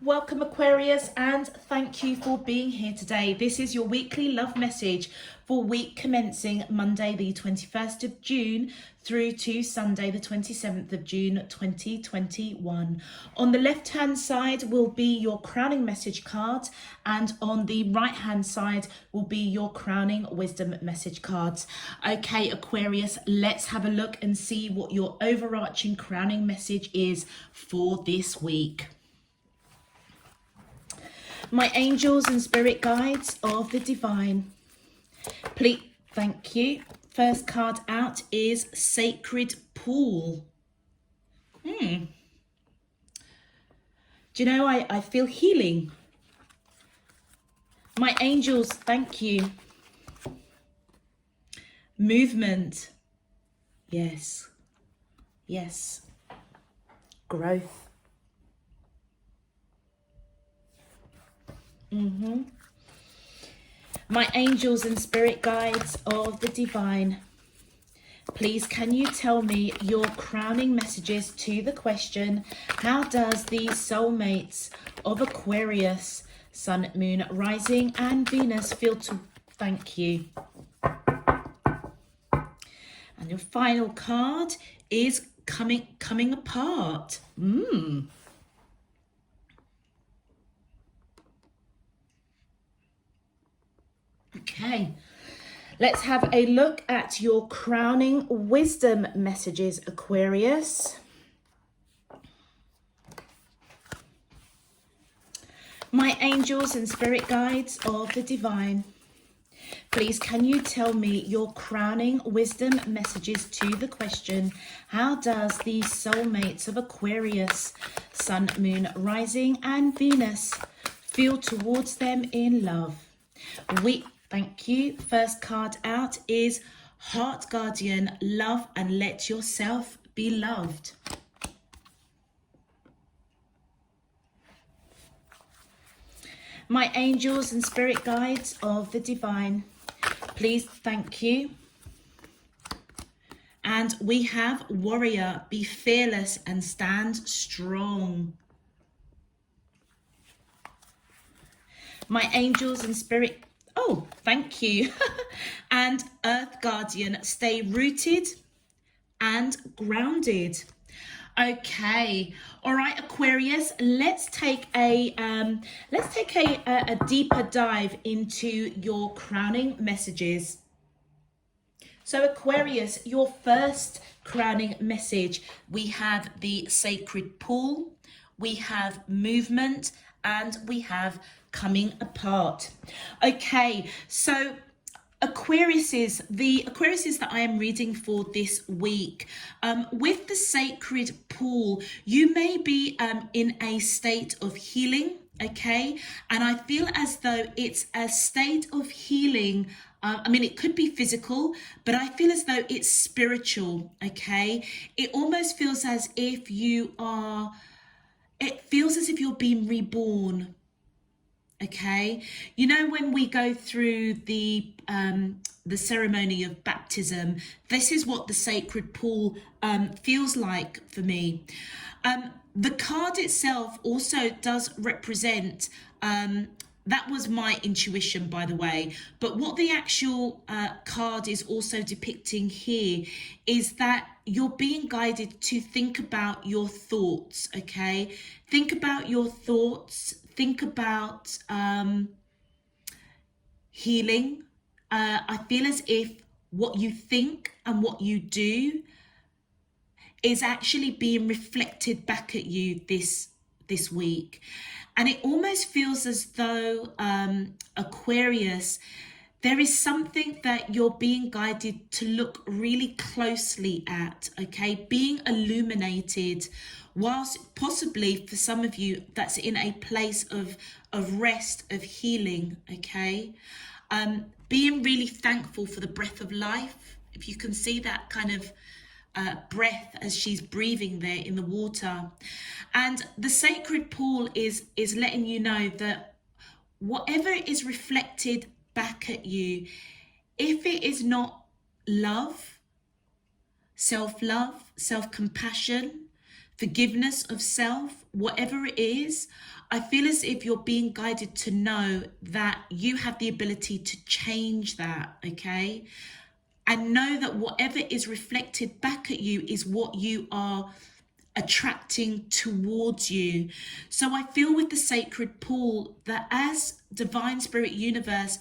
Welcome Aquarius, and thank you for being here today. This is your weekly love message for week commencing Monday the 21st of June through to Sunday the 27th of June 2021. On the left hand side will be your crowning message card, and on the right hand side will be your crowning wisdom message cards. Okay Aquarius, let's have a look and see what your overarching crowning message is for this week. My angels and spirit guides of the divine, please, thank you. First card out is Sacred Pool. Do you know, I feel healing. My angels, thank you. Movement. Yes. Yes. Growth. My angels and spirit guides of the divine, please can you tell me your crowning messages to the question, how does the soulmates of Aquarius, Sun, Moon, Rising and Venus feel to... Thank you. And your final card is coming apart. Okay, let's have a look at your crowning wisdom messages, Aquarius. My angels and spirit guides of the divine, please can you tell me your crowning wisdom messages to the question, how does the soulmates of Aquarius, Sun, Moon, Rising and Venus feel towards them in love? Thank you. First card out is Heart Guardian, love and let yourself be loved. My angels and spirit guides of the divine, please, thank you. And we have Warrior, be fearless and stand strong. My angels and spirit, oh, thank you. And Earth Guardian, stay rooted and grounded. Okay, all right, Aquarius, let's take a deeper dive into your crowning messages. So Aquarius, your first crowning message, we have the Sacred Pool, we have movement, and we have coming apart. Okay, so the Aquariuses that I am reading for this week, with the Sacred Pool, you may be in a state of healing, okay? And I feel as though it's a state of healing. I mean, it could be physical, but I feel as though it's spiritual, okay? It almost feels as if you're being reborn. Okay, you know, when we go through the ceremony of baptism, this is what the Sacred Pool feels like for me. The card itself also does represent, that was my intuition, by the way, but what the actual card is also depicting here is that you're being guided to think about your thoughts, okay? Think about your thoughts. Think about healing. I feel as if what you think and what you do is actually being reflected back at you this week. And it almost feels as though, Aquarius, there is something that you're being guided to look really closely at, okay? Being illuminated, whilst possibly for some of you that's in a place of rest, of healing, okay? Being really thankful for the breath of life. If you can see that kind of breath as she's breathing there in the water. And the Sacred Pool is letting you know that whatever is reflected back at you, if it is not love, self-compassion, forgiveness of self, whatever it is. I feel as if you're being guided to know that you have the ability to change that, okay? And know that whatever is reflected back at you is what you are attracting towards you. So I feel with the sacred pool that as Divine Spirit Universe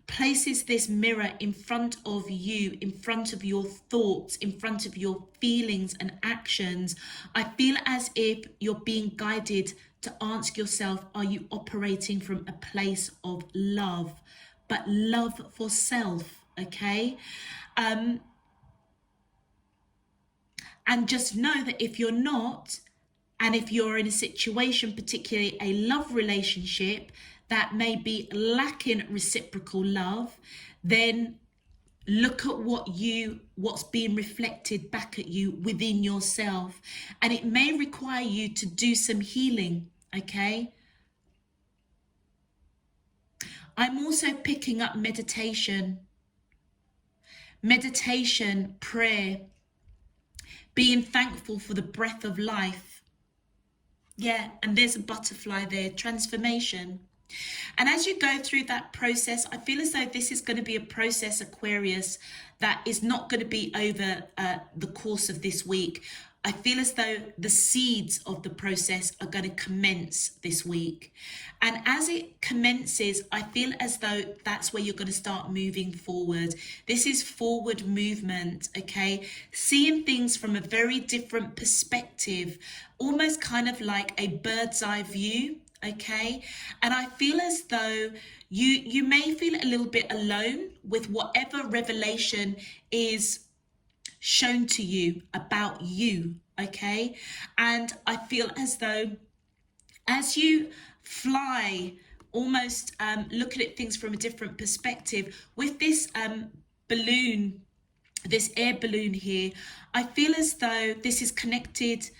places this mirror in front of you, in front of your thoughts, in front of your feelings and actions, I feel as if you're being guided to ask yourself, are you operating from a place of love, but love for self, okay? And just know that if you're not, and if you're in a situation, particularly a love relationship, that may be lacking reciprocal love, then look at what's being reflected back at you within yourself. And it may require you to do some healing, okay? I'm also picking up meditation, prayer, being thankful for the breath of life. Yeah, and there's a butterfly there, transformation. And as you go through that process, I feel as though this is going to be a process, Aquarius, that is not going to be over the course of this week. I feel as though the seeds of the process are going to commence this week. And as it commences, I feel as though that's where you're going to start moving forward. This is forward movement, okay? Seeing things from a very different perspective, almost kind of like a bird's eye view, okay? And I feel as though you may feel a little bit alone with whatever revelation is shown to you about you, okay? And I feel as though as you fly, almost looking at things from a different perspective, with this balloon, this air balloon here, I feel as though this is connected.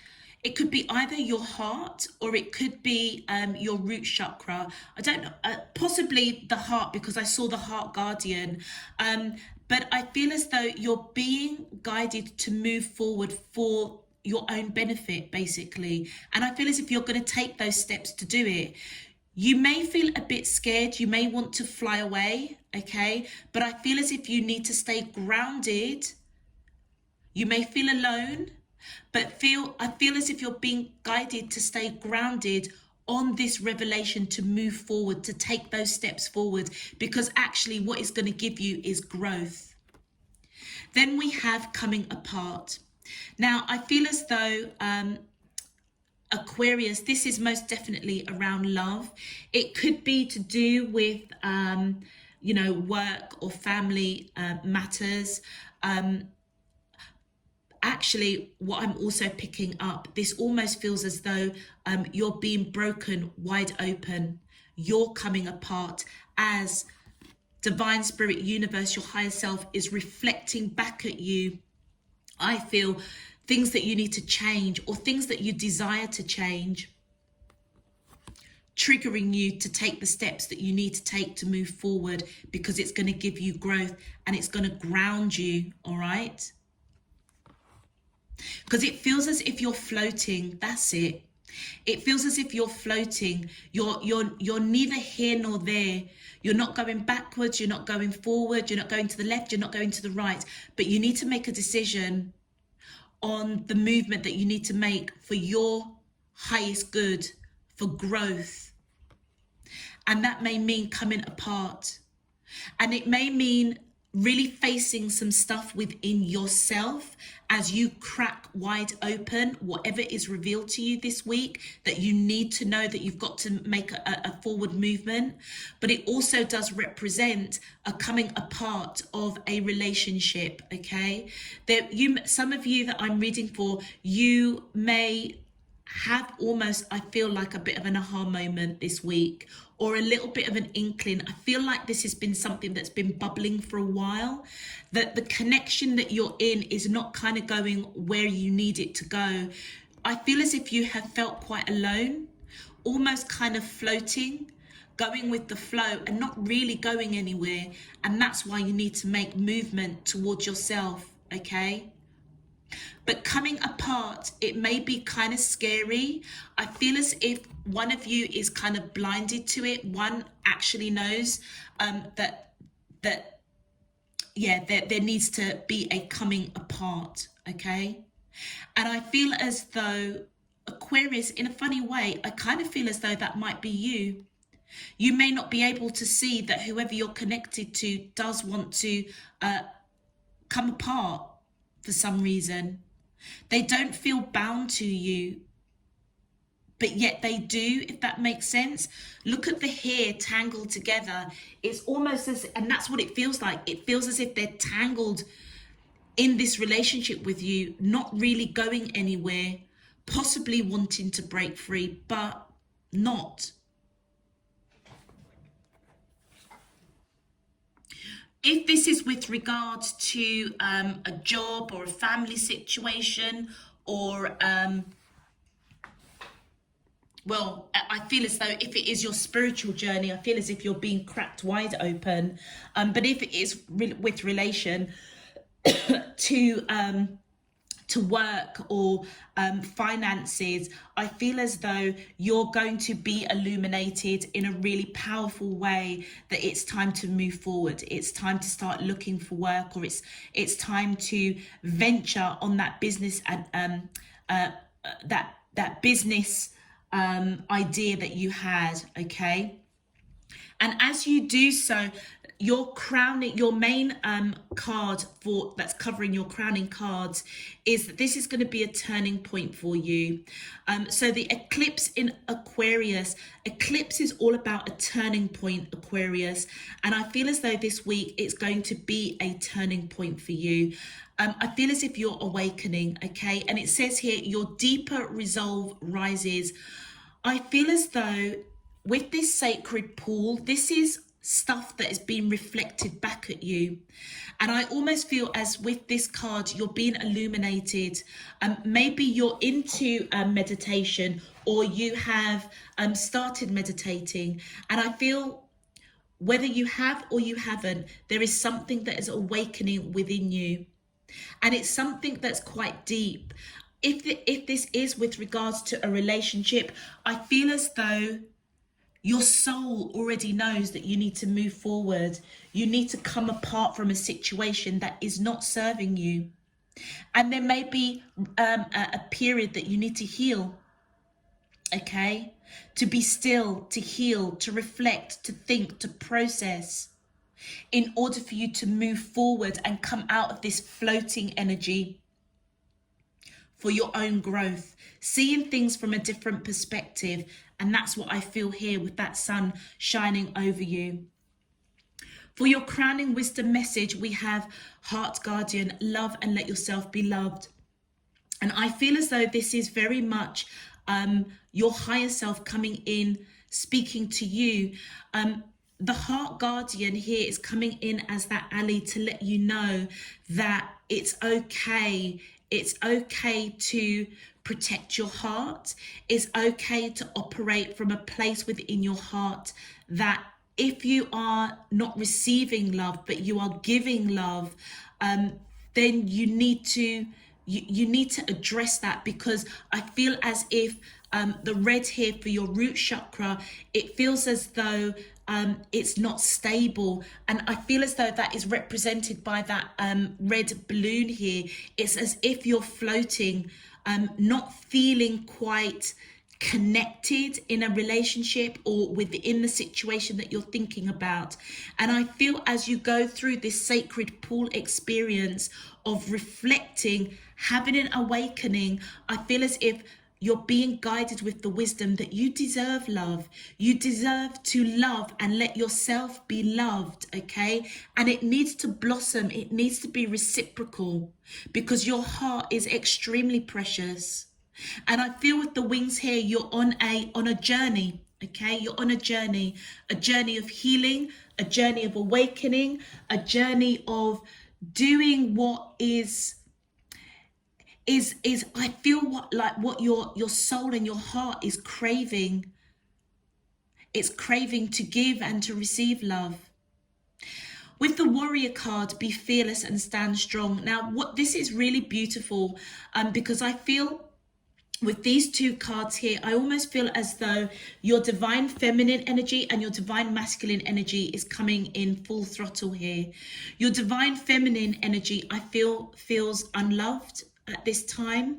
It could be either your heart or it could be your root chakra. I don't know, possibly the heart, because I saw the heart guardian. But I feel as though you're being guided to move forward for your own benefit, basically. And I feel as if you're going to take those steps to do it. You may feel a bit scared. You may want to fly away, okay? But I feel as if you need to stay grounded. You may feel alone, but I feel as if you're being guided to stay grounded on this revelation, to move forward, to take those steps forward, because actually what it's going to give you is growth. Then we have coming apart. Now, I feel as though Aquarius, this is most definitely around love. It could be to do with, work or family matters. Actually, what I'm also picking up, this almost feels as though you're being broken wide open. You're coming apart as Divine Spirit Universe, your higher self, is reflecting back at you. I feel things that you need to change or things that you desire to change, triggering you to take the steps that you need to take to move forward, because it's going to give you growth and it's going to ground you, all right? Because it feels as if you're floating. That's it. It feels as if you're floating. You're neither here nor there. You're not going backwards. You're not going forward. You're not going to the left. You're not going to the right. But you need to make a decision on the movement that you need to make for your highest good, for growth. And that may mean coming apart. And it may mean really facing some stuff within yourself as you crack wide open whatever is revealed to you this week, that you need to know that you've got to make a forward movement. But it also does represent a coming apart of a relationship, okay? Some of you that I'm reading for, you may have almost, I feel like, a bit of an aha moment this week, or a little bit of an inkling. I feel like this has been something that's been bubbling for a while, that the connection that you're in is not kind of going where you need it to go. I feel as if you have felt quite alone, almost kind of floating, going with the flow and not really going anywhere. And that's why you need to make movement towards yourself, okay? But coming apart, it may be kind of scary. I feel as if one of you is kind of blinded to it. One actually knows that yeah, there needs to be a coming apart, okay? And I feel as though Aquarius, in a funny way, I kind of feel as though that might be you. You may not be able to see that whoever you're connected to does want to come apart for some reason. They don't feel bound to you, but yet they do, if that makes sense. Look at the hair tangled together. It's almost as, and that's what it feels like. It feels as if they're tangled in this relationship with you, not really going anywhere, possibly wanting to break free, but not. If this is with regards to a job or a family situation, or well, I feel as though if it is your spiritual journey, I feel as if you're being cracked wide open. But if it is with relation to work or finances, I feel as though you're going to be illuminated in a really powerful way that it's time to move forward. It's time to start looking for work, or it's time to venture on that business and that business idea that you had, okay? And as you do so, your crowning, your main card for that's covering your crowning cards is that this is going to be a turning point for you. So the eclipse in Aquarius, eclipse is all about a turning point, Aquarius. And I feel as though this week it's going to be a turning point for you. I feel as if you're awakening, okay? And it says here, your deeper resolve rises. I feel as though with this sacred pool, this is stuff that is being reflected back at you. And I almost feel as with this card, you're being illuminated. Maybe you're into meditation, or you have started meditating. And I feel whether you have or you haven't, there is something that is awakening within you. And it's something that's quite deep. If this is with regards to a relationship, I feel as though your soul already knows that you need to move forward. You need to come apart from a situation that is not serving you. And there may be a period that you need to heal, okay? To be still, to heal, to reflect, to think, to process, in order for you to move forward and come out of this floating energy for your own growth, seeing things from a different perspective. And that's what I feel here with that sun shining over you. For your crowning wisdom message, we have Heart Guardian, love and let yourself be loved. And I feel as though this is very much your higher self coming in, speaking to you. The Heart Guardian here is coming in as that ally to let you know that it's okay. It's okay to protect your heart. It's okay to operate from a place within your heart that if you are not receiving love, but you are giving love, then you need to address that, because I feel as if the red here for your root chakra, it feels as though it's not stable, and I feel as though that is represented by that red balloon here. It's as if you're floating, not feeling quite connected in a relationship or within the situation that you're thinking about. And I feel as you go through this sacred pool experience of reflecting, having an awakening, I feel as if you're being guided with the wisdom that you deserve love. You deserve to love and let yourself be loved, okay? And it needs to blossom. It needs to be reciprocal, because your heart is extremely precious. And I feel with the wings here, you're on a journey, okay? You're on a journey of healing, a journey of awakening, a journey of doing what is I feel what your soul and your heart is craving. It's craving to give and to receive love. With the warrior card, be fearless and stand strong. Now, what this is really beautiful, because I feel with these two cards here, I almost feel as though your divine feminine energy and your divine masculine energy is coming in full throttle here. Your divine feminine energy, I feel, feels unloved at this time,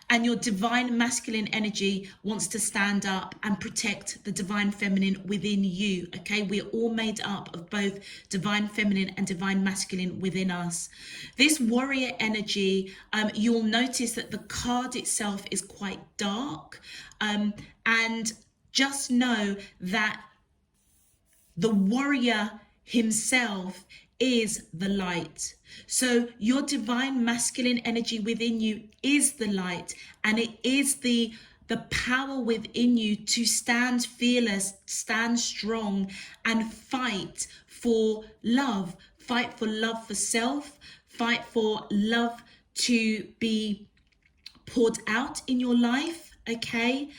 and your divine masculine energy wants to stand up and protect the divine feminine within you. Okay, we're all made up of both divine feminine and divine masculine within us. This warrior energy, you'll notice that the card itself is quite dark, and just know that the warrior himself is the light. So your divine masculine energy within you is the light, and it is the power within you to stand fearless, stand strong, and fight for love. Fight for love for self, fight for love to be poured out in your life, okay?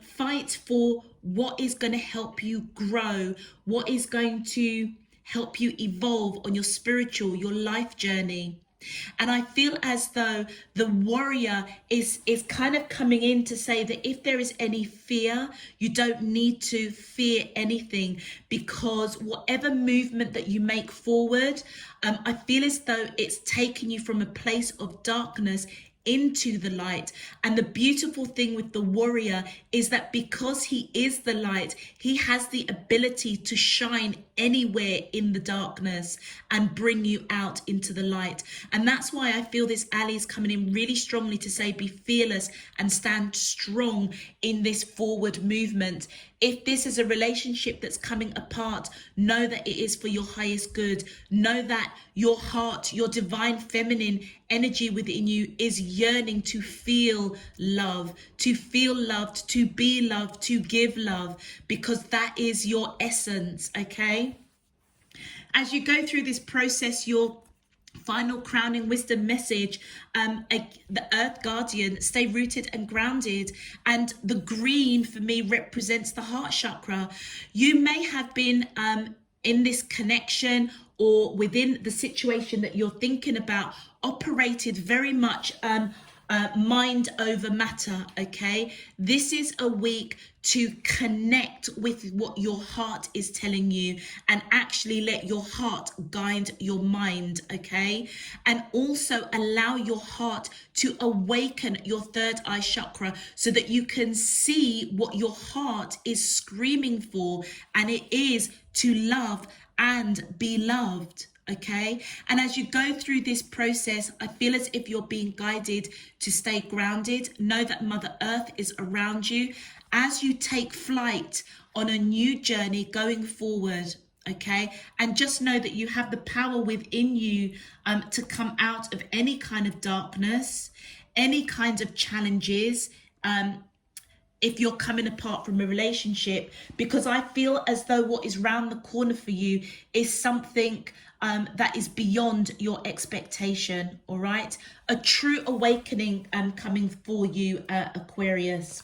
Fight for what is going to help you grow, what is going to help you evolve on your spiritual, your life journey. And I feel as though the warrior is kind of coming in to say that if there is any fear, you don't need to fear anything, because whatever movement that you make forward, I feel as though it's taking you from a place of darkness into the light. And the beautiful thing with the warrior is that because he is the light, he has the ability to shine anywhere in the darkness and bring you out into the light. And that's why I feel this ally is coming in really strongly to say be fearless and stand strong in this forward movement. If this is a relationship that's coming apart, know that it is for your highest good. Know that your heart, your divine feminine energy within you is yearning to feel love, to feel loved, to be loved, to give love, because that is your essence, okay? As you go through this process, your final crowning wisdom message, the earth guardian, stay rooted and grounded. And the green for me represents the heart chakra. You may have been in this connection or within the situation that you're thinking about, operated very much mind over matter, okay? This is a week to connect with what your heart is telling you and actually let your heart guide your mind, okay? And also allow your heart to awaken your third eye chakra so that you can see what your heart is screaming for, and it is to love and be loved. Okay, and as you go through this process, I feel as if you're being guided to stay grounded. Know that Mother Earth is around you as you take flight on a new journey going forward. Okay, and just know that you have the power within you to come out of any kind of darkness, any kind of challenges, if you're coming apart from a relationship, because I feel as though what is round the corner for you is something that is beyond your expectation, all right? A true awakening coming for you, Aquarius.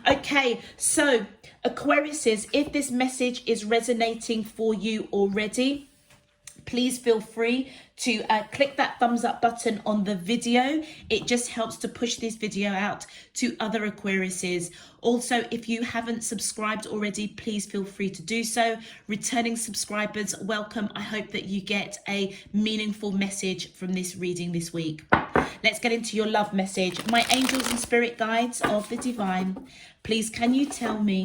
Okay, so Aquariuses, if this message is resonating for you already, please feel free to click that thumbs up button on the video. It just helps to push this video out to other Aquariuses. Also, if you haven't subscribed already, please feel free to do so. Returning subscribers, welcome. I hope that you get a meaningful message from this reading this week. Let's get into your love message. My angels and spirit guides of the divine, please can you tell me,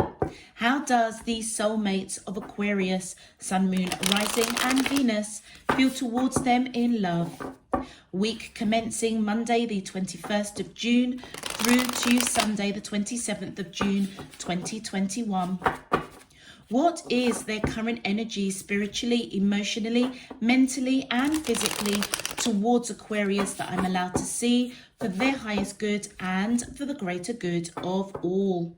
how does these soulmates of Aquarius, Sun, Moon, Rising and Venus feel towards them in love? Week commencing Monday the 21st of June through to Sunday the 27th of June 2021. What is their current energy spiritually, emotionally, mentally and physically towards Aquarius that I'm allowed to see for their highest good and for the greater good of all?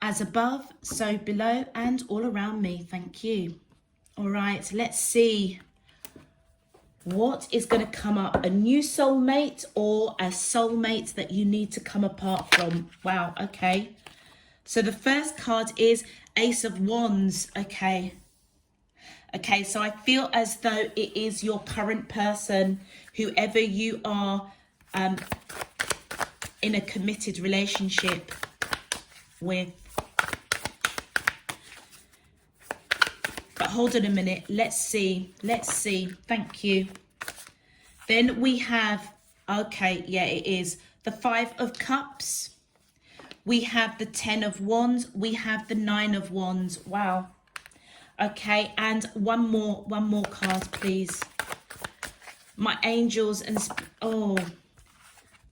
As above, so below and all around me. Thank you. All right, let's see. What is going to come up? A new soulmate or a soulmate that you need to come apart from? Wow, okay. So the first card is Ace of Wands. Okay. Okay, so I feel as though it is your current person, whoever you are in a committed relationship with. But hold on a minute. Let's see. Let's see. Thank you. Then we have, okay, yeah, it is the 5 of Cups. We have the 10 of Wands. We have the 9 of Wands. Wow. Okay, and one more card, please. My angels and oh,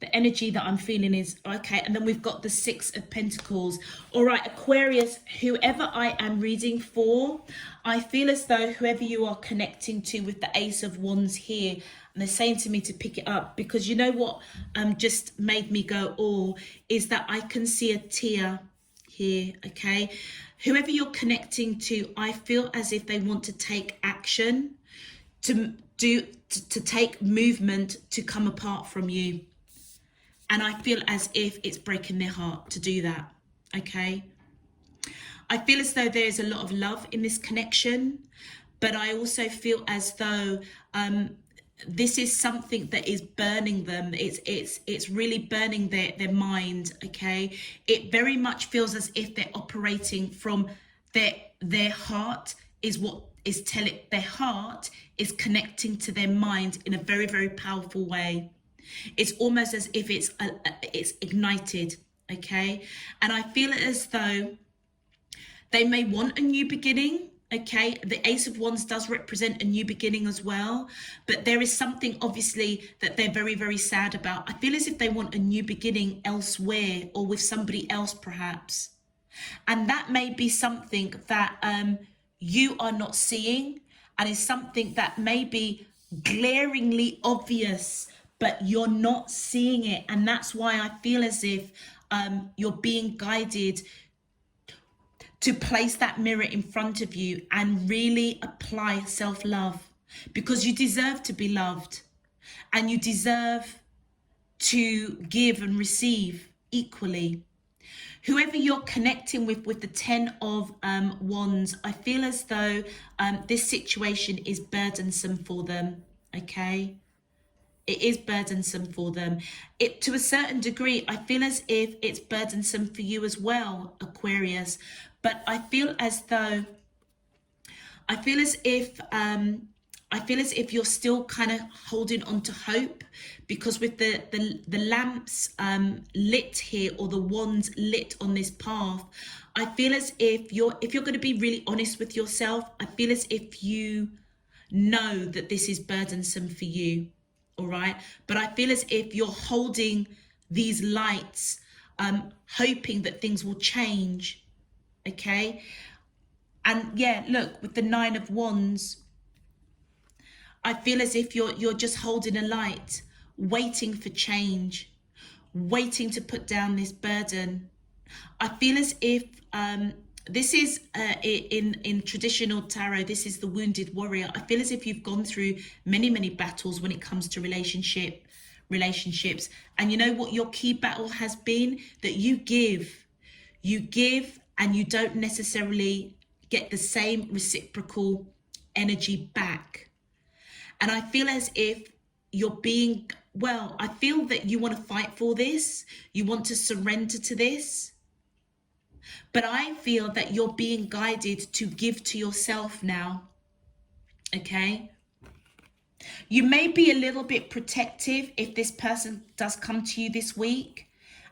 the energy that I'm feeling is okay. And then we've got the 6 of Pentacles. All right, Aquarius, whoever I am reading for, I feel as though whoever you are connecting to with the Ace of Wands here, and they're saying to me to pick it up, because you know what just made me go, oh, is that I can see a tear here, okay? Whoever you're connecting to, I feel as if they want to take action, to take movement to come apart from you. And I feel as if it's breaking their heart to do that, okay? I feel as though there's a lot of love in this connection, but I also feel as though this is something that is burning them. It's really burning their mind, okay? It very much feels as if they're operating from their heart is what is telling, their heart is connecting to their mind in a very, very powerful way. It's almost as if it's ignited, okay? And I feel as though they may want a new beginning, okay? The Ace of Wands does represent a new beginning as well, but there is something obviously that they're very, very sad about. I feel as if they want a new beginning elsewhere or with somebody else perhaps. And that may be something that you are not seeing, and is something that may be glaringly obvious, but you're not seeing it. And that's why I feel as if you're being guided to place that mirror in front of you and really apply self-love, because you deserve to be loved and you deserve to give and receive equally. Whoever you're connecting with the 10 of Wands, I feel as though this situation is burdensome for them, okay? It is burdensome for them. It, to a certain degree, I feel as if it's burdensome for you as well, Aquarius. But I feel as if you're still kind of holding on to hope, because with the lamps lit here, or the wands lit on this path, I feel as if you're going to be really honest with yourself, I feel as if you know that this is burdensome for you. All right, but I feel as if you're holding these lights, hoping that things will change, okay? And yeah, look, with the 9 of Wands, I feel as if you're just holding a light, waiting for change, waiting to put down this burden. I feel as if this is in traditional tarot, this is the wounded warrior. I feel as if you've gone through many battles when it comes to relationships, and you know what your key battle has been? That you give and you don't necessarily get the same reciprocal energy back. And I feel as if you're being, well, I feel that you want to fight for this, you want to surrender to this. But I feel that you're being guided to give to yourself now, okay? You may be a little bit protective if this person does come to you this week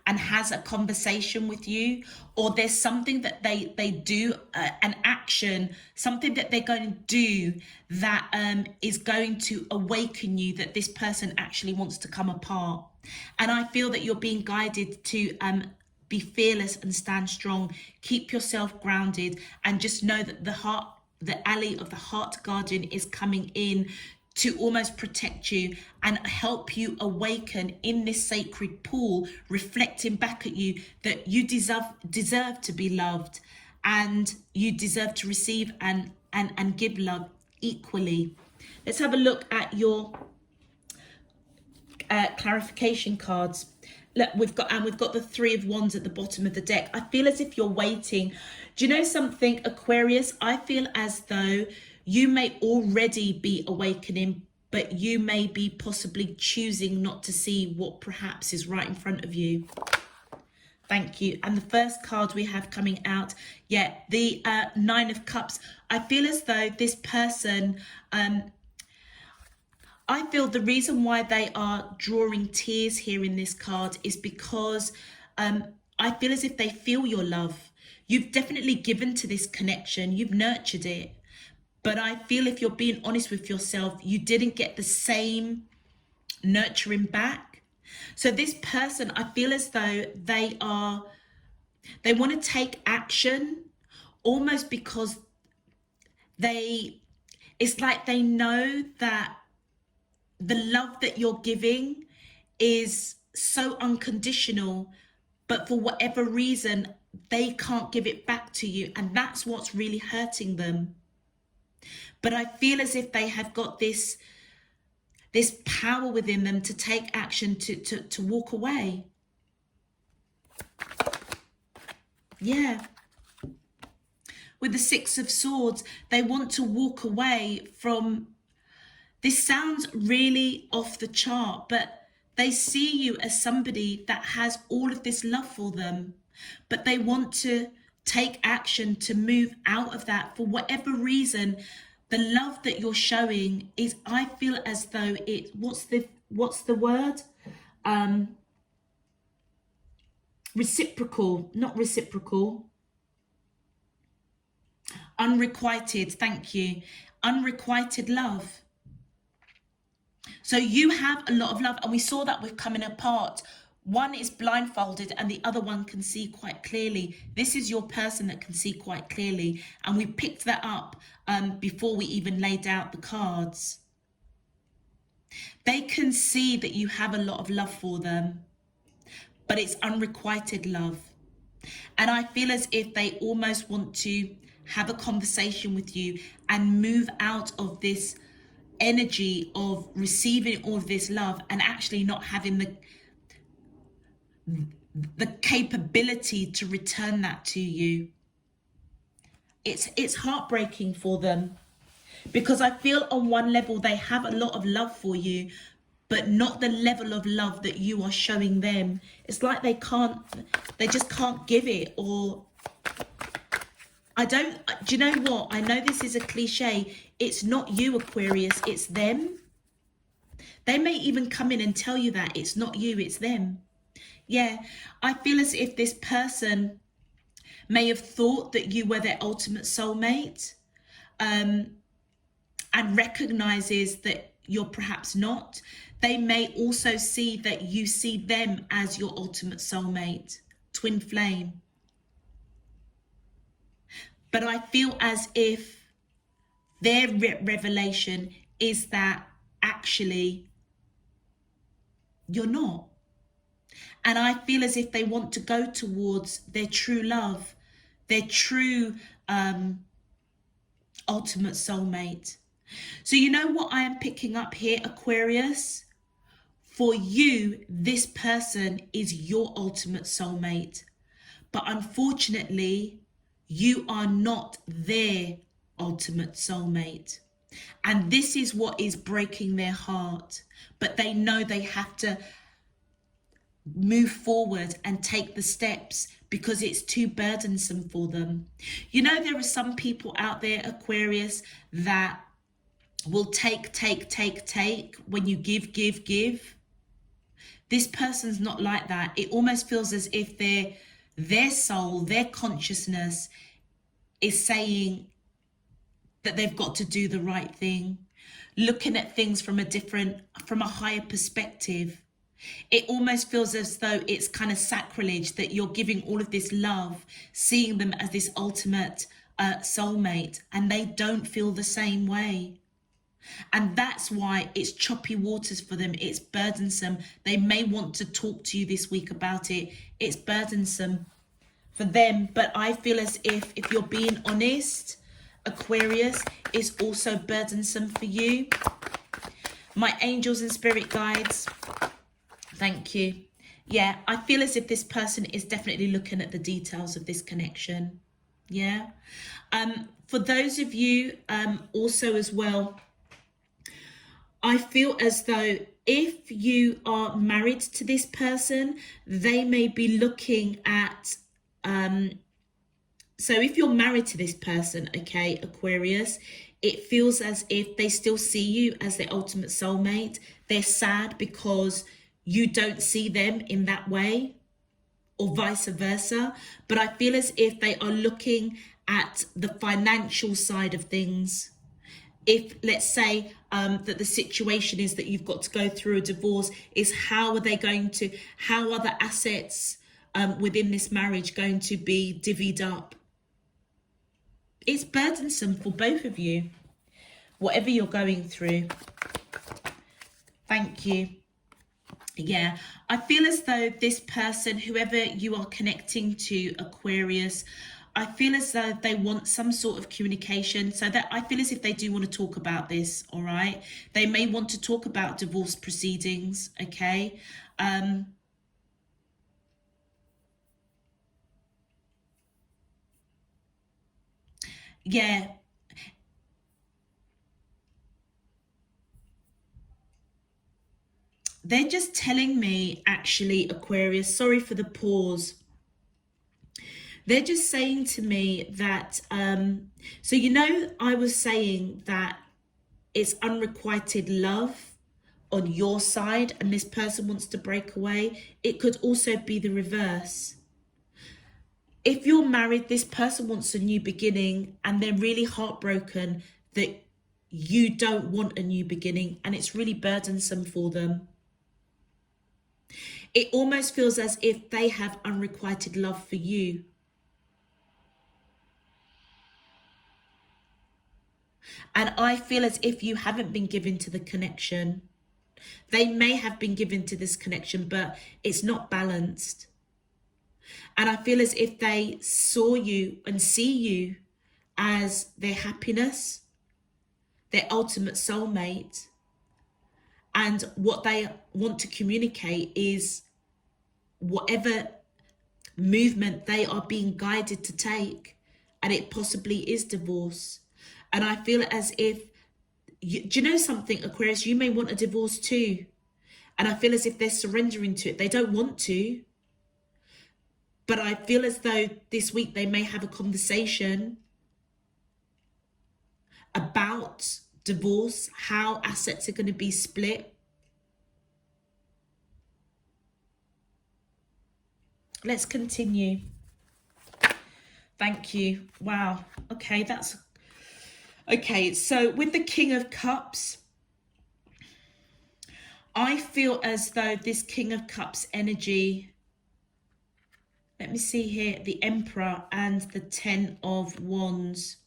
and has a conversation with you, or there's something that they do, an action, something that they're going to do that is going to awaken you that this person actually wants to come apart. And I feel that you're being guided to be fearless and stand strong. Keep yourself grounded and just know that the alley of the heart guardian is coming in to almost protect you and help you awaken in this sacred pool, reflecting back at you that you deserve to be loved, and you deserve to receive and give love equally. Let's have a look at your clarification cards. Look, we've got the Three of Wands at the bottom of the deck. I feel as if you're waiting. Do you know something, Aquarius? I feel as though you may already be awakening, but you may be possibly choosing not to see what perhaps is right in front of you. Thank you. And the first card we have coming out, yeah, the Nine of Cups. I feel as though this person, I feel the reason why they are drawing tears here in this card is because I feel as if they feel your love. You've definitely given to this connection. You've nurtured it. But I feel if you're being honest with yourself, you didn't get the same nurturing back. So this person, I feel as though they want to take action almost because it's like they know that the love that you're giving is so unconditional, but for whatever reason, they can't give it back to you. And that's what's really hurting them. But I feel as if they have got this power within them to take action, to walk away. Yeah. With the Six of Swords, they want to walk away from. This sounds really off the chart, but they see you as somebody that has all of this love for them, but they want to take action to move out of that. For whatever reason, the love that you're showing is, I feel as though it, what's the word? Reciprocal, not reciprocal. Unrequited, thank you. Unrequited love. So you have a lot of love, and we saw that with Coming Apart. One is blindfolded and the other one can see quite clearly. This is your person that can see quite clearly. And we picked that up before we even laid out the cards. They can see that you have a lot of love for them, but it's unrequited love. And I feel as if they almost want to have a conversation with you and move out of this energy of receiving all of this love and actually not having the capability to return that to you. It's heartbreaking for them, because I feel on one level they have a lot of love for you, but not the level of love that you are showing them. It's like they just can't give it. Or do you know what? I know this is a cliche. It's not you, Aquarius, it's them. They may even come in and tell you that it's not you, it's them. Yeah, I feel as if this person may have thought that you were their ultimate soulmate, and recognizes that you're perhaps not. They may also see that you see them as your ultimate soulmate, twin flame. But I feel as if their revelation is that actually you're not. And I feel as if they want to go towards their true love, their true ultimate soulmate. So you know what I am picking up here, Aquarius? For you, this person is your ultimate soulmate. But unfortunately, you are not their ultimate soulmate. And this is what is breaking their heart. But they know they have to move forward and take the steps because it's too burdensome for them. You know, there are some people out there, Aquarius, that will take when you give. This person's not like that. It almost feels as if their soul, their consciousness is saying that they've got to do the right thing, looking at things from a higher perspective. It almost feels as though it's kind of sacrilege that you're giving all of this love, seeing them as this ultimate soulmate, and they don't feel the same way. And that's why it's choppy waters for them. It's burdensome. They may want to talk to you this week about it. It's burdensome for them. But I feel as if you're being honest, Aquarius, it's also burdensome for you. My angels and spirit guides, thank you. Yeah, I feel as if this person is definitely looking at the details of this connection. Yeah. For those of you also as well, I feel as though if you are married to this person, they may be looking at, so if you're married to this person, okay, Aquarius, it feels as if they still see you as their ultimate soulmate. They're sad because you don't see them in that way, or vice versa. But I feel as if they are looking at the financial side of things. If, let's say, that the situation is that you've got to go through a divorce, is how are the assets within this marriage going to be divvied up? It's burdensome for both of you, whatever you're going through. Thank you. Yeah, I feel as though this person, whoever you are connecting to, Aquarius, I feel as though they want some sort of communication. So that I feel as if they do want to talk about this, all right? They may want to talk about divorce proceedings, okay? Yeah. They're just telling me, actually, Aquarius, sorry for the pause. They're just saying to me that, so I was saying that it's unrequited love on your side and this person wants to break away. It could also be the reverse. If you're married, this person wants a new beginning and they're really heartbroken that you don't want a new beginning and it's really burdensome for them. It almost feels as if they have unrequited love for you. And I feel as if you haven't been given to the connection. They may have been given to this connection, but it's not balanced. And I feel as if they saw you and see you as their happiness, their ultimate soulmate. And what they want to communicate is whatever movement they are being guided to take. And it possibly is divorce. And I feel as if, do you know something, Aquarius? You may want a divorce too. And I feel as if they're surrendering to it. They don't want to. But I feel as though this week they may have a conversation about divorce, how assets are going to be split. Let's continue. Thank you. Wow. Okay, so with the King of Cups, I feel as though this King of Cups energy, let me see here, the Emperor and the Ten of Wands.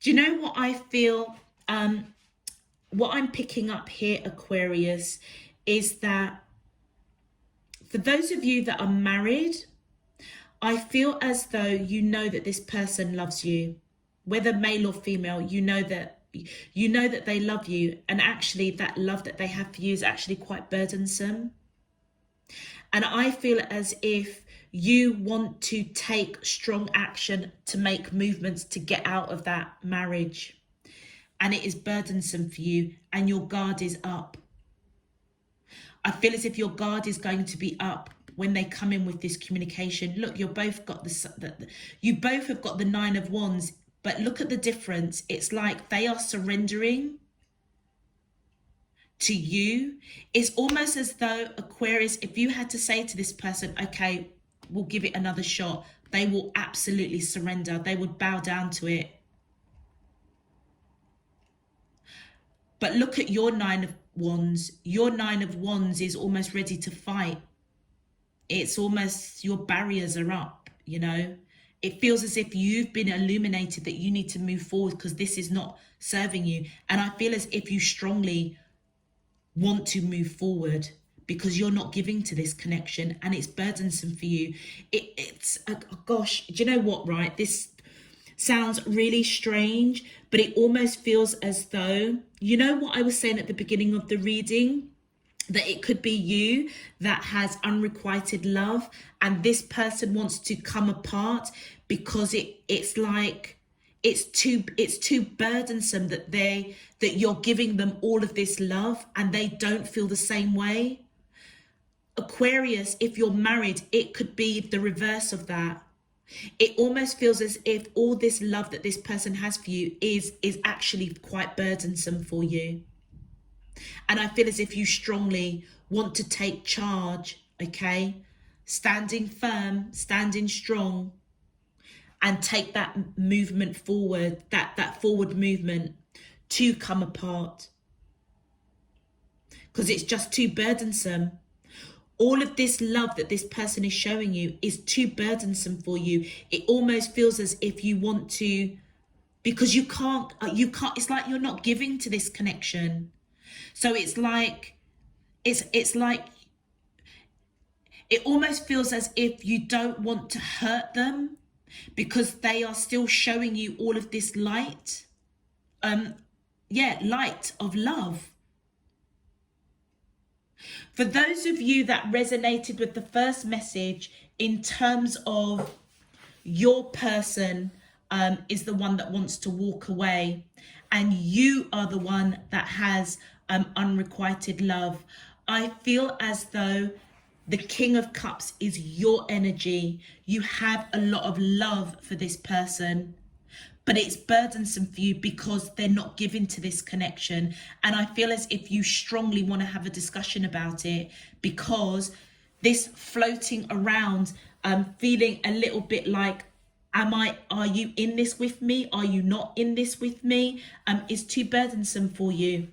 Do you know what I feel? What I'm picking up here, Aquarius, is that for those of you that are married, I feel as though you know that this person loves you, whether male or female. You know that they love you, and actually that love that they have for you is actually quite burdensome. And I feel as if you want to take strong action to make movements to get out of that marriage. And it is burdensome for you and your guard is up. I feel as if your guard is going to be up when they come in with this communication. Look, you both have got the Nine of Wands, but look at the difference. It's like they are surrendering to you. It's almost as though, Aquarius, if you had to say to this person, okay, we'll give it another shot, they will absolutely surrender. They would bow down to it. But look at your Nine of Wands. Your Nine of Wands is almost ready to fight. It's almost your barriers are up, It feels as if you've been illuminated that you need to move forward because this is not serving you. And I feel as if you strongly want to move forward because you're not giving to this connection and it's burdensome for you. It's gosh, do you know what, right? This sounds really strange, but it almost feels as though, you know what I was saying at the beginning of the reading, that it could be you that has unrequited love and this person wants to come apart because it's like it's too burdensome that you're giving them all of this love and they don't feel the same way. Aquarius, if you're married, it could be the reverse of that. It almost feels as if all this love that this person has for you is actually quite burdensome for you. And I feel as if you strongly want to take charge, okay? Standing firm, standing strong, and take that movement forward, that forward movement to come apart. Because it's just too burdensome. All of this love that this person is showing you is too burdensome for you. It almost feels as if you want to, because you can't, it's like you're not giving to this connection. So it's like it almost feels as if you don't want to hurt them because they are still showing you all of this light. Light of love. For those of you that resonated with the first message in terms of your person is the one that wants to walk away and you are the one that has unrequited love, I feel as though the King of Cups is your energy. You have a lot of love for this person, but it's burdensome for you because they're not giving to this connection. And I feel as if you strongly want to have a discussion about it, because this floating around, feeling a little bit like, are you in this with me? Are you not in this with me? Is too burdensome for you.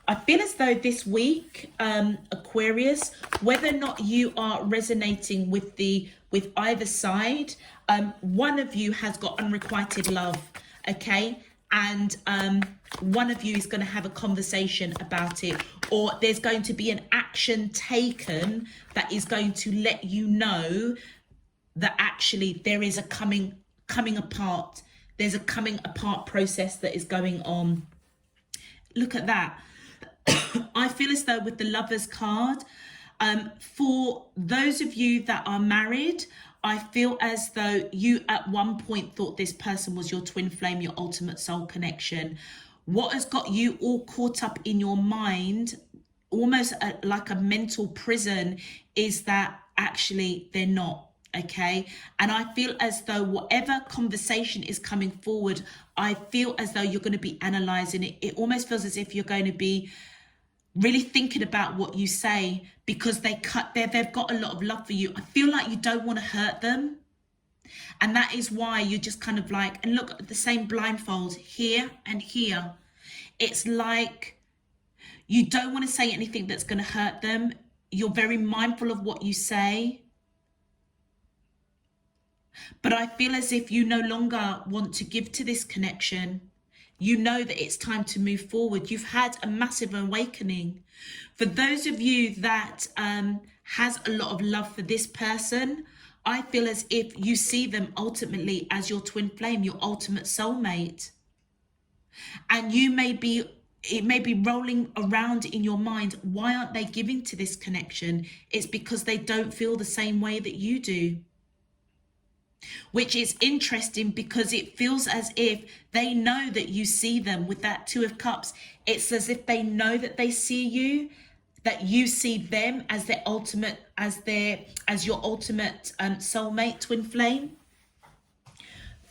I feel as though this week, Aquarius, whether or not you are resonating with either side, one of you has got unrequited love, okay? And one of you is going to have a conversation about it, or there's going to be an action taken that is going to let you know that actually there is a coming apart. There's a coming apart process that is going on. Look at that. I feel as though with the Lovers card, for those of you that are married, I feel as though you at one point thought this person was your twin flame, your ultimate soul connection. What has got you all caught up in your mind, almost like a mental prison, is that actually they're not. Okay, and I feel as though whatever conversation is coming forward, I feel as though you're going to be analysing it. It almost feels as if you're going to be really thinking about what you say, because they've got a lot of love for you. I feel like you don't want to hurt them, and that is why you're just kind of like, and look at the same blindfold here and here. It's like you don't want to say anything that's going to hurt them. You're very mindful of what you say. But I feel as if you no longer want to give to this connection. You know that it's time to move forward. You've had a massive awakening. For those of you that has a lot of love for this person, I feel as if you see them ultimately as your twin flame, your ultimate soulmate. And it may be rolling around in your mind, why aren't they giving to this connection? It's because they don't feel the same way that you do. Which is interesting, because it feels as if they know that you see them with that Two of Cups. It's as if they know that they see you, that you see them as their ultimate, as your ultimate soulmate, twin flame.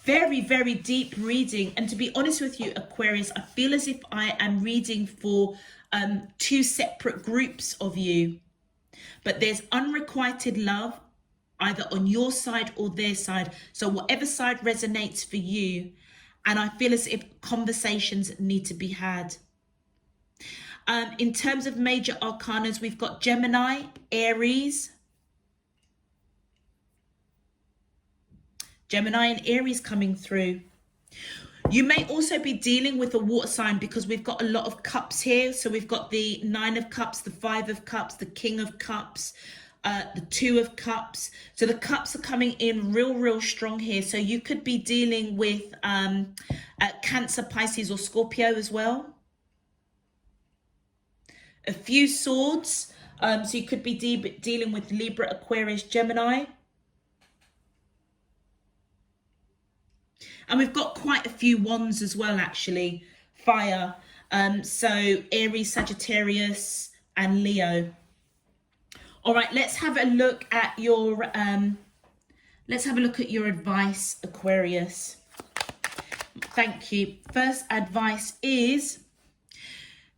Very, very deep reading. And to be honest with you, Aquarius, I feel as if I am reading for two separate groups of you. But there's unrequited love, either on your side or their side. So whatever side resonates for you. And I feel as if conversations need to be had. In terms of major arcanas, we've got Gemini, Aries. Gemini and Aries coming through. You may also be dealing with a water sign because we've got a lot of cups here. So we've got the 9 of cups, the 5 of cups, the king of cups, the 2 of cups. So the cups are coming in real strong here. So you could be dealing with Cancer, Pisces or Scorpio as well. A few swords. So you could be dealing with Libra, Aquarius, Gemini. And we've got quite a few wands as well, actually. Fire. So Aries, Sagittarius, and Leo. All right, let's have a look at your advice, Aquarius. Thank you. First advice is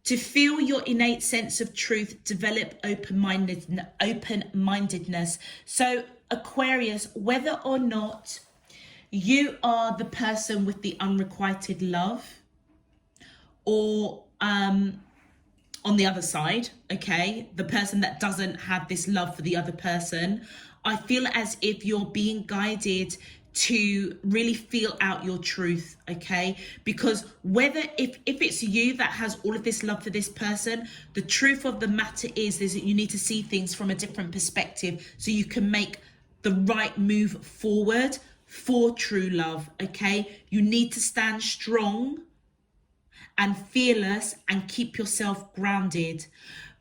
to feel your innate sense of truth, develop open-mindedness. So Aquarius, whether or not you are the person with the unrequited love, or on the other side, okay, the person that doesn't have this love for the other person, I feel as if you're being guided to really feel out your truth, okay? Because whether if it's you that has all of this love for this person, the truth of the matter is that you need to see things from a different perspective so you can make the right move forward for true love, okay? You need to stand strong and fearless and keep yourself grounded.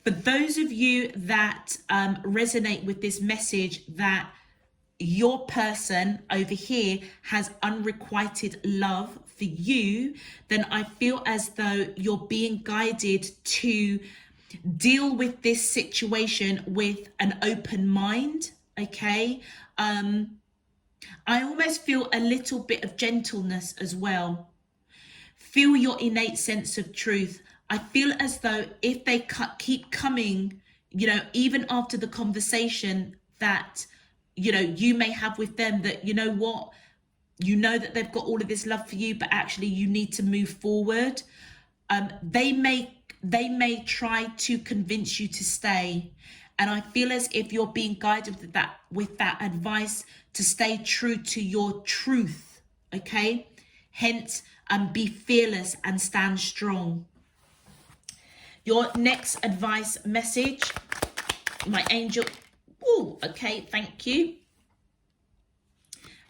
For those of you that resonate with this message, that your person over here has unrequited love for you, then I feel as though you're being guided to deal with this situation with an open mind, okay? I almost feel a little bit of gentleness as well. Feel your innate sense of truth. I feel as though if they keep coming, even after the conversation that, you may have with them, that, that they've got all of this love for you, but actually you need to move forward. They may try to convince you to stay. And I feel as if you're being guided with that advice to stay true to your truth, okay? Hence, be fearless and stand strong. Your next advice message, my angel. Oh, okay, thank you.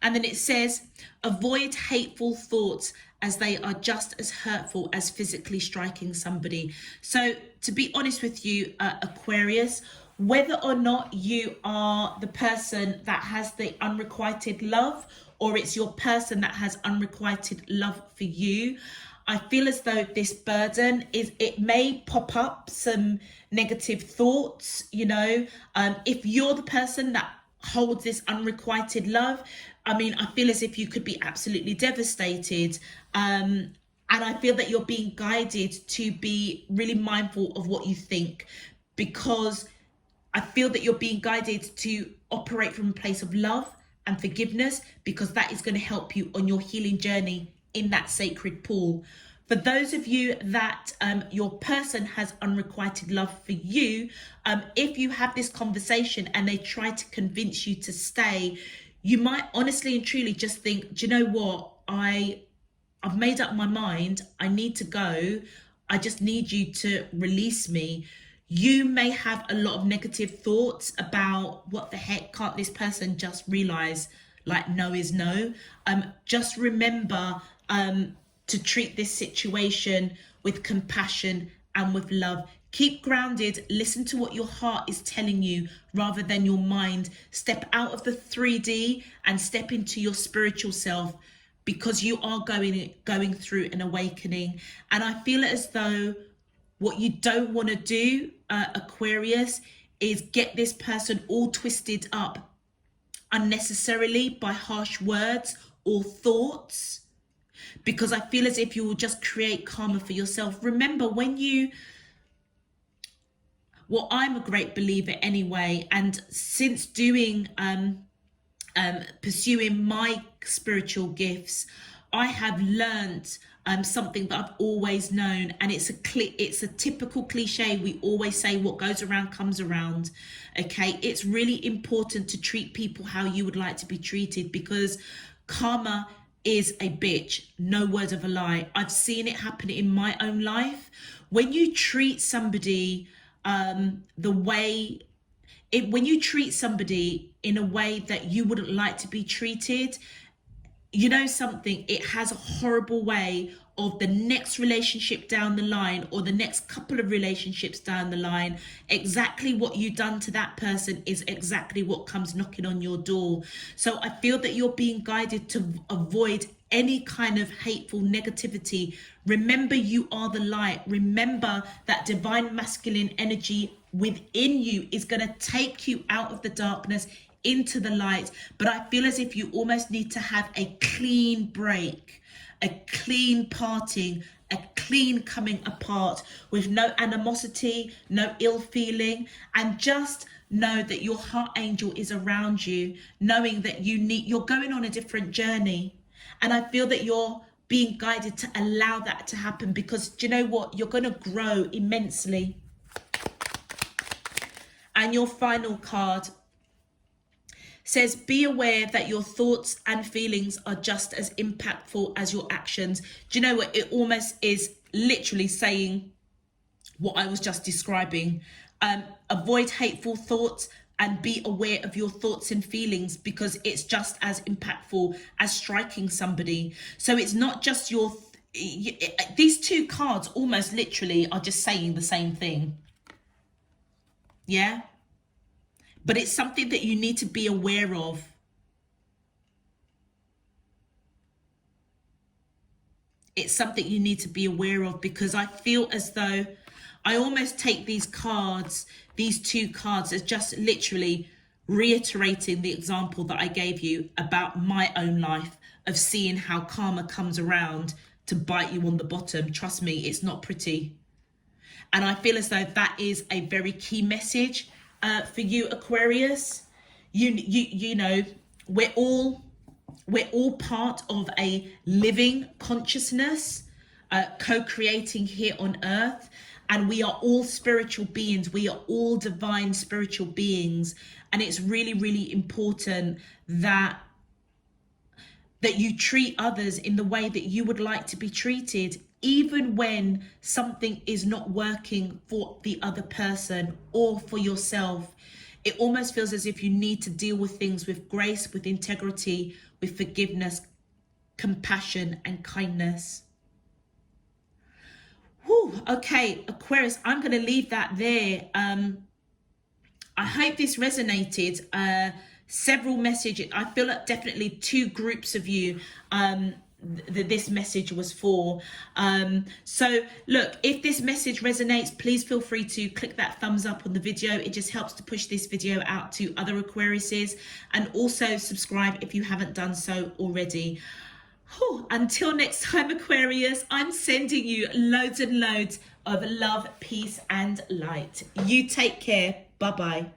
And then it says, avoid hateful thoughts as they are just as hurtful as physically striking somebody. So to be honest with you, Aquarius, whether or not you are the person that has the unrequited love, or it's your person that has unrequited love for you, I feel as though this burden it may pop up some negative thoughts, if you're the person that holds this unrequited love, I feel as if you could be absolutely devastated. And I feel that you're being guided to be really mindful of what you think, because I feel that you're being guided to operate from a place of love and forgiveness, because that is going to help you on your healing journey in that sacred pool. For those of you that your person has unrequited love for you, if you have this conversation and they try to convince you to stay, you might honestly and truly just think, do you know what? I've made up my mind. I need to go. I just need you to release me. You may have a lot of negative thoughts about, what the heck, can't this person just realize like no is no? Just remember to treat this situation with compassion and with love. Keep grounded, listen to what your heart is telling you rather than your mind. Step out of the 3D and step into your spiritual self, because you are going through an awakening. And I feel as though what you don't want to do, Aquarius, is get this person all twisted up unnecessarily by harsh words or thoughts, because I feel as if you will just create karma for yourself. Remember, I'm a great believer anyway, and since doing pursuing my spiritual gifts, I have learned something that I've always known, and it's a typical cliche. We always say what goes around comes around, okay? It's really important to treat people how you would like to be treated, because karma is a bitch. No word of a lie. I've seen it happen in my own life. When you treat somebody when you treat somebody in a way that you wouldn't like to be treated, you know something, it has a horrible way of the next relationship down the line, or the next couple of relationships down the line, exactly what you done to that person is exactly what comes knocking on your door. So I feel that you're being guided to avoid any kind of hateful negativity. Remember, you are the light. Remember that divine masculine energy within you is going to take you out of the darkness into the light. But I feel as if you almost need to have a clean break, a clean parting, a clean coming apart, with no animosity, no ill feeling, and just know that your heart angel is around you, knowing that you're going on a different journey. And I feel that you're being guided to allow that to happen, because do you know what? You're going to grow immensely. And your final card says, be aware that your thoughts and feelings are just as impactful as your actions. Do you know what? It almost is literally saying what I was just describing. Avoid hateful thoughts and be aware of your thoughts and feelings, because it's just as impactful as striking somebody. So it's not just these two cards almost literally are just saying the same thing. Yeah? But it's something that you need to be aware of. It's something you need to be aware of, because I feel as though I almost take these cards, these two cards, as just literally reiterating the example that I gave you about my own life, of seeing how karma comes around to bite you on the bottom. Trust me, it's not pretty. And I feel as though that is a very key message for you, Aquarius. You know, we're all part of a living consciousness, co-creating here on earth, and we are all spiritual beings. We are all divine spiritual beings, and it's really, really important that you treat others in the way that you would like to be treated, even when something is not working for the other person or for yourself. It almost feels as if you need to deal with things with grace, with integrity, with forgiveness, compassion, and kindness. Whew, okay, Aquarius, I'm going to leave that there. I hope this resonated. Several messages. I feel like definitely two groups of you that this message was for. So look, if this message resonates, please feel free to click that thumbs up on the video. It just helps to push this video out to other Aquariuses, and also subscribe if you haven't done so already. Whew, until next time, Aquarius, I'm sending you loads and loads of love, peace, and light. You take care. Bye-bye.